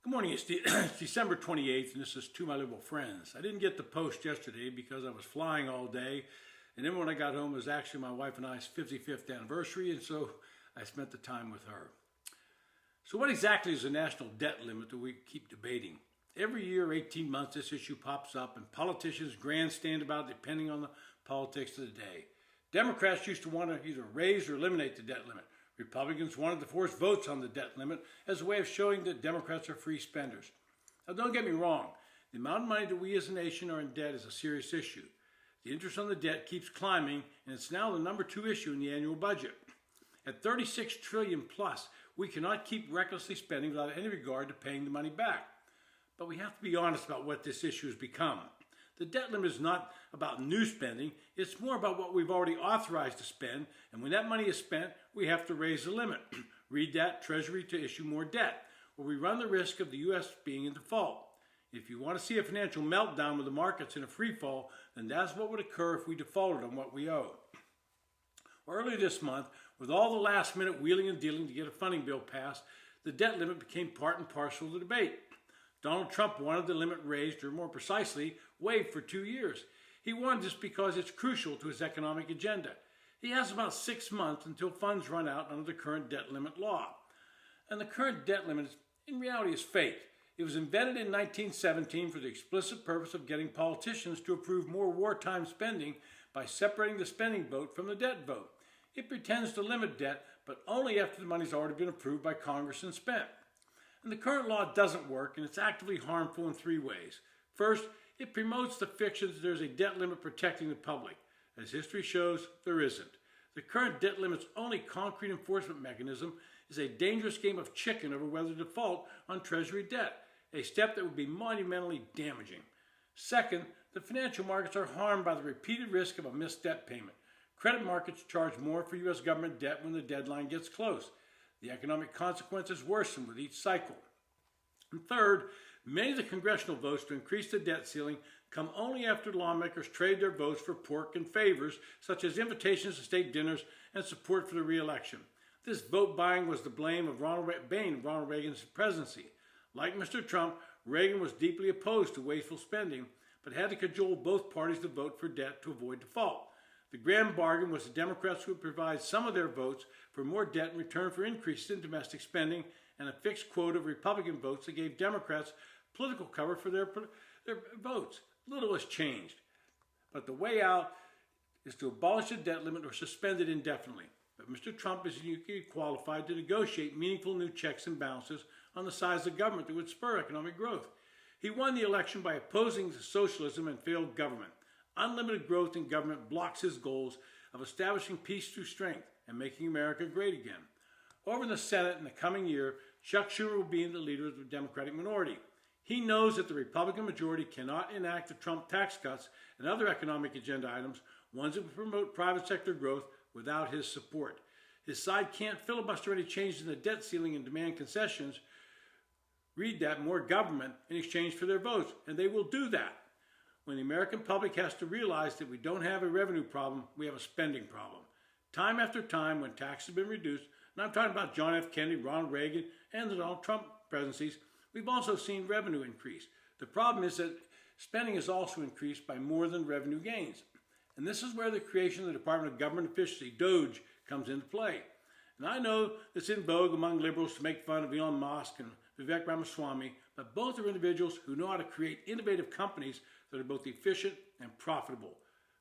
Good morning. It's December 28th, and this is To My Liberal Friends. I didn't get the post yesterday because I was flying all day, and then when I got home, it was actually my wife and I's 55th anniversary, and so I spent the time with her. So what exactly is the national debt limit that we keep debating? Every year, 18 months, this issue pops up, and politicians grandstand about it depending on the politics of the day. Democrats used to want to either raise or eliminate the debt limit. Republicans wanted to force votes on the debt limit as a way of showing that Democrats are free spenders. Now, don't get me wrong. The amount of money that we as a nation are in debt is a serious issue. The interest on the debt keeps climbing, and it's now the number 2 issue in the annual budget. At $36 trillion plus, we cannot keep recklessly spending without any regard to paying the money back. But we have to be honest about what this issue has become. The debt limit is not about new spending, it's more about what we've already authorized to spend, and when that money is spent, we have to raise the limit. Read that, Treasury to issue more debt, or we run the risk of the U.S. being in default. If you want to see a financial meltdown with the markets in a free fall, then that's what would occur if we defaulted on what we owe. Earlier this month, with all the last-minute wheeling and dealing to get a funding bill passed, the debt limit became part and parcel of the debate. Donald Trump wanted the limit raised, or more precisely, waived for 2 years. He wanted this because it's crucial to his economic agenda. He has about 6 months until funds run out under the current debt limit law. And the current debt limit, in reality, is fake. It was invented in 1917 for the explicit purpose of getting politicians to approve more wartime spending by separating the spending vote from the debt vote. It pretends to limit debt, but only after the money's already been approved by Congress and spent. And the current law doesn't work, and it's actively harmful in 3 ways. First, it promotes the fiction that there's a debt limit protecting the public. As history shows, there isn't. The current debt limit's only concrete enforcement mechanism is a dangerous game of chicken over whether to default on Treasury debt, a step that would be monumentally damaging. Second, the financial markets are harmed by the repeated risk of a missed debt payment. Credit markets charge more for U.S. government debt when the deadline gets close. The economic consequences worsen with each cycle. And third, many of the congressional votes to increase the debt ceiling come only after lawmakers trade their votes for pork and favors, such as invitations to state dinners and support for the re-election. This vote buying was the blame of bane of Ronald Reagan's presidency. Like Mr. Trump, Reagan was deeply opposed to wasteful spending, but had to cajole both parties to vote for debt to avoid default. The grand bargain was the Democrats who would provide some of their votes for more debt in return for increases in domestic spending and a fixed quota of Republican votes that gave Democrats political cover for their votes. Little has changed. But the way out is to abolish the debt limit or suspend it indefinitely. But Mr. Trump is uniquely qualified to negotiate meaningful new checks and balances on the size of government that would spur economic growth. He won the election by opposing socialism and failed government. Unlimited growth in government blocks his goals of establishing peace through strength and making America great again. Over in the Senate in the coming year, Chuck Schumer will be the leader of the Democratic minority. He knows that the Republican majority cannot enact the Trump tax cuts and other economic agenda items, ones that would promote private sector growth, without his support. His side can't filibuster any changes in the debt ceiling and demand concessions. Read that, more government in exchange for their votes, and they will do that. When the American public has to realize that we don't have a revenue problem, we have a spending problem. Time after time, when taxes have been reduced, and I'm talking about John F. Kennedy, Ronald Reagan, and the Donald Trump presidencies, we've also seen revenue increase. The problem is that spending has also increased by more than revenue gains. And this is where the creation of the Department of Government Efficiency, DOGE, comes into play. And I know it's in vogue among liberals to make fun of Elon Musk and Vivek Ramaswamy, but both are individuals who know how to create innovative companies that are both efficient and profitable.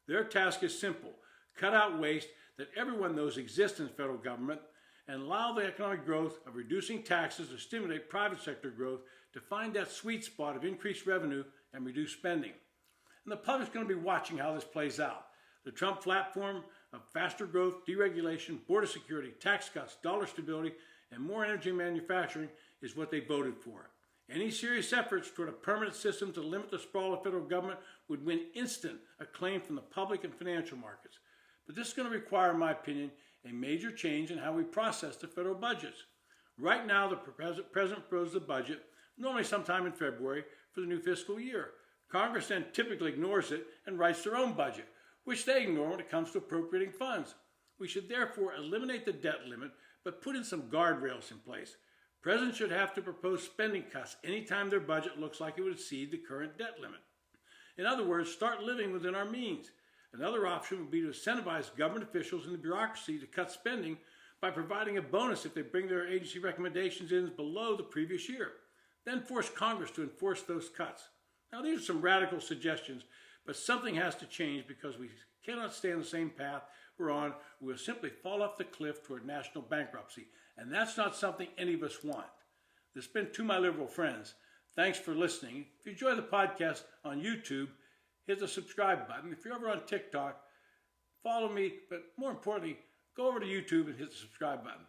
Their task is simple: cut out waste that everyone knows exists in the federal government and allow the economic growth of reducing taxes to stimulate private sector growth to find that sweet spot of increased revenue and reduced spending. And the public's going to be watching how this plays out. The Trump platform of faster growth, deregulation, border security, tax cuts, dollar stability, and more energy manufacturing is what they voted for. Any serious efforts toward a permanent system to limit the sprawl of federal government would win instant acclaim from the public and financial markets. But this is going to require, in my opinion, a major change in how we process the federal budgets. Right now, the president proposes the budget, normally sometime in February, for the new fiscal year. Congress then typically ignores it and writes their own budget, which they ignore when it comes to appropriating funds. We should therefore eliminate the debt limit, but put in some guardrails in place. Presidents should have to propose spending cuts anytime their budget looks like it would exceed the current debt limit. In other words, start living within our means. Another option would be to incentivize government officials and the bureaucracy to cut spending by providing a bonus if they bring their agency recommendations in below the previous year. Then force Congress to enforce those cuts. Now, these are some radical suggestions, but something has to change because we cannot stay on the same path we're on. We'll simply fall off the cliff toward national bankruptcy, and that's not something any of us want. This has been To My Liberal Friends. Thanks for listening. If you enjoy the podcast on YouTube, hit the subscribe button. If you're ever on TikTok, follow me, but more importantly, go over to YouTube and hit the subscribe button.